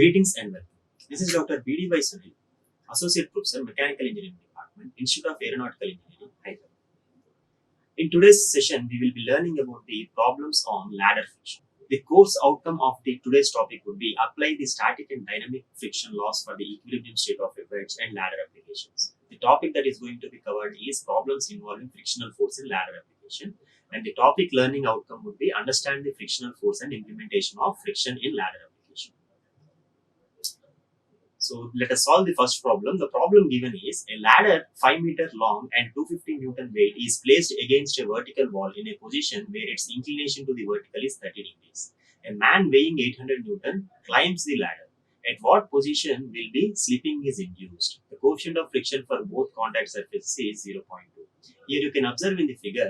Greetings and welcome. This is Dr.BDY Sunil, Associate Professor, Mechanical Engineering Department, Institute of Aeronautical Engineering, Hyderabad. In today's session, we will be learning about the problems on ladder friction. The course outcome of today's topic would be apply the static and dynamic friction laws for the equilibrium state of a wedge and ladder applications. The topic that is going to be covered is problems involving frictional force in ladder application. And the topic learning outcome would be understand the frictional force and implementation of friction in ladder application. So let us solve the first problem. The problem given is a ladder 5 meter long and 250 Newton weight is placed against a vertical wall in a position where its inclination to the vertical is 30 degrees. A man weighing 800 Newton climbs the ladder. At what position will the slipping is induced? The coefficient of friction for both contact surfaces is 0.2. Here you can observe in the figure,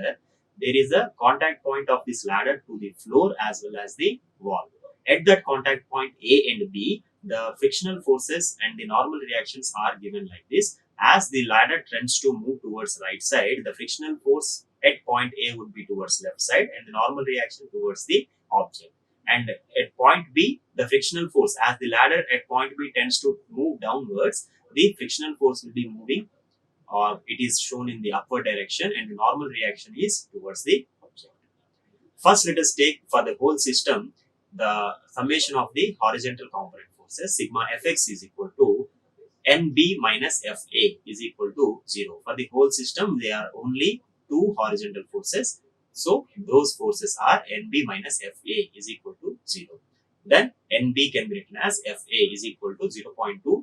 there is a contact point of this ladder to the floor as well as the wall. At that contact point A and B, the frictional forces and the normal reactions are given like this. As the ladder tends to move towards right side, the frictional force at point A would be towards left side and the normal reaction towards the object. And at point B, the frictional force, as the ladder at point B tends to move downwards, the frictional force will be moving, or it is shown in the upward direction, and the normal reaction is towards the object. First, let us take for the whole system the summation of the horizontal component forces. Sigma fx is equal to nb minus fa is equal to 0. For the whole system, there are only two horizontal forces. So, those forces are nb minus fa is equal to 0. Then, nb can be written as fa is equal to 0.2 na.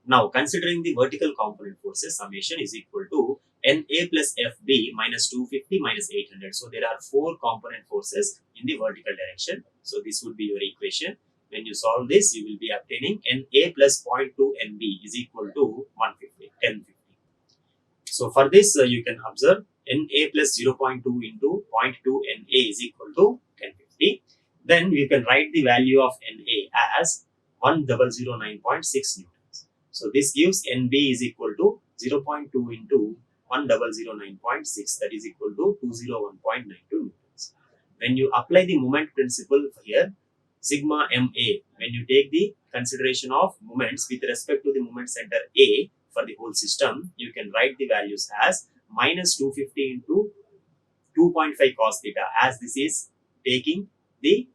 Now, considering the vertical component forces, summation is equal to Na plus Fb minus 250 minus 800. So, there are four component forces in the vertical direction. So, this would be your equation. When you solve this, you will be obtaining Na plus 0.2 Nb is equal to 1050. So, for this, you can observe Na plus 0.2 into 0.2 Na is equal to 1050. Then, you can write the value of Na as 1009.6 newtons. So, this gives Nb is equal to 0.2 into 1009.6, that is equal to 201.92 newtons. When you apply the moment principle here, sigma ma, when you take the consideration of moments with respect to the moment center A for the whole system, you can write the values as minus 250 into 2.5 cos theta, as this is taking the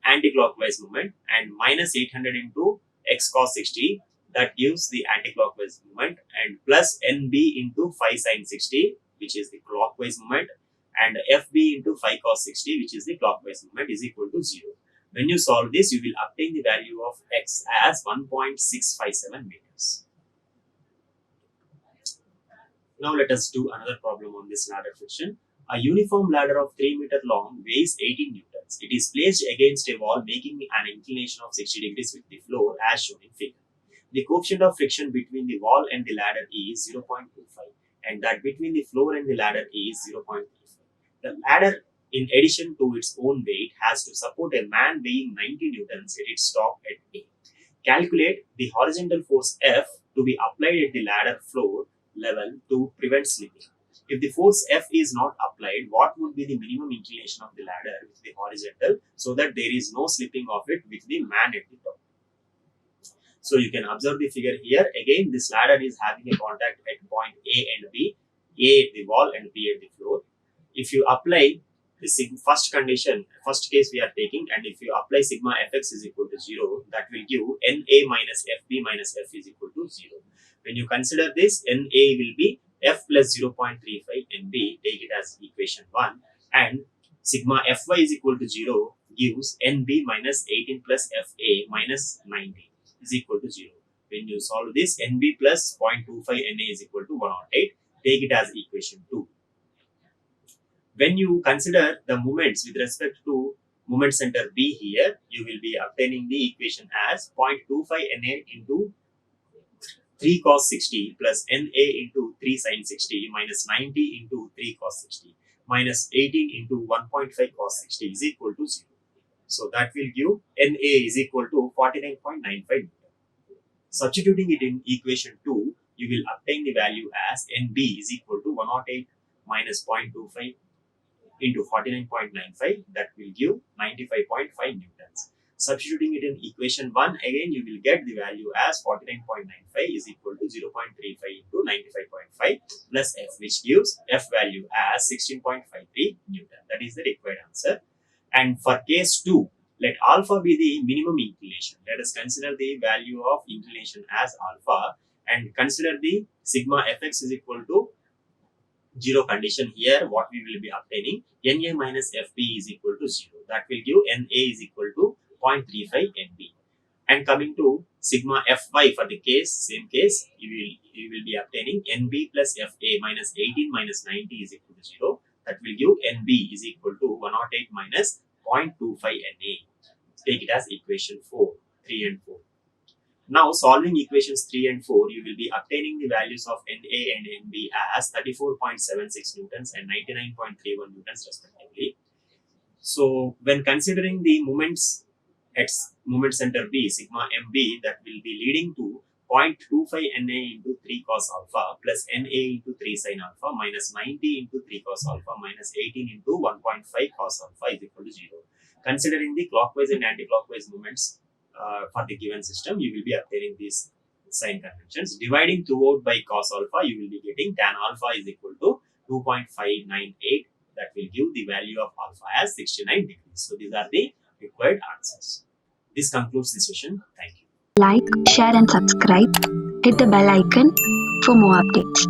anti-clockwise moment, and minus 800 into x cos 60, that gives the anti-clockwise moment, and plus nb into 5 sin 60, which is the clockwise moment, and fb into 5 cos 60, which is the clockwise moment, is equal to 0. When you solve this, you will obtain the value of x as 1.657 meters. Now let us do another problem on this ladder friction. A uniform ladder of 3 meter long weighs 18 newtons. It is placed against a wall making an inclination of 60 degrees with the floor as shown in figure. The coefficient of friction between the wall and the ladder is 0.25, and that between the floor and the ladder is 0.35. The ladder, in addition to its own weight, has to support a man weighing 90 newtons at its top at A. Calculate the horizontal force F to be applied at the ladder floor level to prevent slipping. If the force F is not applied, what would be the minimum inclination of the ladder with the horizontal, so that there is no slipping of it with the man at the top? So, you can observe the figure here. Again, this ladder is having a contact at point A and B, A at the wall and B at the floor. If you apply the first condition, first case we are taking, and if you apply sigma fx is equal to 0, that will give Na minus Fb minus F is equal to 0. When you consider this, Na will be F plus 0.35 Nb, take it as equation 1, and sigma Fy is equal to 0 gives Nb minus 18 plus Fa minus 90 is equal to 0. When you solve this, Nb plus 0.25 Na is equal to 108, take it as equation 2. When you consider the moments with respect to moment center B here, you will be obtaining the equation as 0.25 Na into 3 cos 60 plus Na into 3 sin 60 minus 90 into 3 cos 60 minus 18 into 1.5 cos 60 is equal to 0. So, that will give Na is equal to 49.95. Substituting it in equation 2, you will obtain the value as Nb is equal to 108 minus 0.25 into 49.95, that will give 95.5 newtons. Substituting it in equation 1, again you will get the value as 49.95 is equal to 0.35 into 95.5 plus F, which gives F value as 16.53 Newton. That is the required answer. And for case 2, let alpha be the minimum inclination. Let us consider the value of inclination as alpha and consider the sigma fx is equal to 0 condition. Here what we will be obtaining, Na minus Fp is equal to 0. That will give Na is equal to 0.35 Nb. And coming to sigma Fy, for the case, same case, you will be obtaining Nb plus Fa minus 18 minus 90 is equal to 0. That will give Nb is equal to 108 minus 0.25 Na. Take it as equation 4, 3 and 4. Now solving equations 3 and 4, you will be obtaining the values of Na and Nb as 34.76 newtons and 99.31 newtons respectively. So when considering the moments at moment center B, sigma Mb, that will be leading to 0.25 Na into 3 cos alpha plus Na into 3 sin alpha minus 90 into 3 cos alpha minus 18 into 1.5 cos alpha is equal to 0. Considering the clockwise and anti-clockwise moments for the given system, you will be obtaining these sign conventions. Dividing throughout by cos alpha, you will be getting tan alpha is equal to 2.598. That will give the value of alpha as 69 degrees. So these are the required answers. This concludes the session. Thank you. Like, share and subscribe. Hit the bell icon for more updates.